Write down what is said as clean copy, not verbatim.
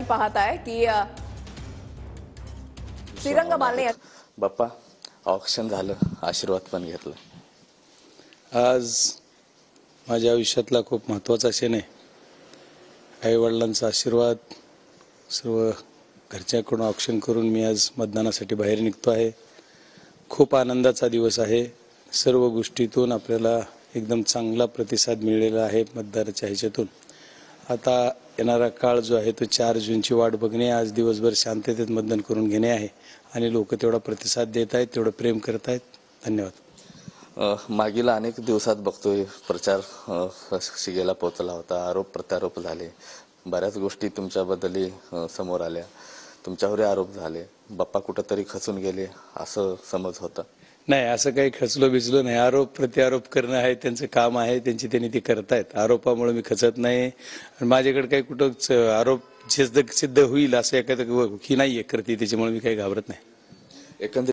पाहताय की श्रीरंग बालने बाप्पा ऑक्शन झालं, आशीर्वाद पण घेतला। आज माझ्या आयुष्यातला खूप महत्त्वाचा क्षण आहे। आई वडिलांचा आशीर्वाद, सर्व घरच्याकडून ऑक्शन करून मी आज मतदानासाठी बाहेर निघतो आहे। खूप आनंदाचा दिवस आहे। सर्व गोष्टीतून आपल्याला एकदम चांगला प्रतिसाद मिळालेला आहे मतदाराच्या ह्याच्यातून। आता येणारा काळ जो आहे तो 4 जूनची वाट बघणे, आज दिवसभर शांततेत मतदान करून घेणे आहे आणि लोक तेवढा प्रतिसाद देत आहेत, तेवढं प्रेम करत आहेत। धन्यवाद। मागील अनेक दिवसात बघतोय प्रचार शिगेला पोहोचला होता, आरोप प्रत्यारोप झाले, बऱ्याच गोष्टी तुमच्याबद्दल समोर आल्या, तुमच्यावर आरोप झाले, बाप्पा कुठेतरी खचून गेले असं समज होता। नाही, असं काही खचलो बिचलो नाही। आरोप प्रत्यारोप करणं आहे त्यांचं काम आहे, त्यांनी ते करतायत। आरोपामुळे मी खचत नाही आणि माझ्याकडे काही कुठं आरोप सिद्ध होईल असं एखादं की नाहीये करते, त्याच्यामुळे मी काही घाबरत नाही। एकंदरीत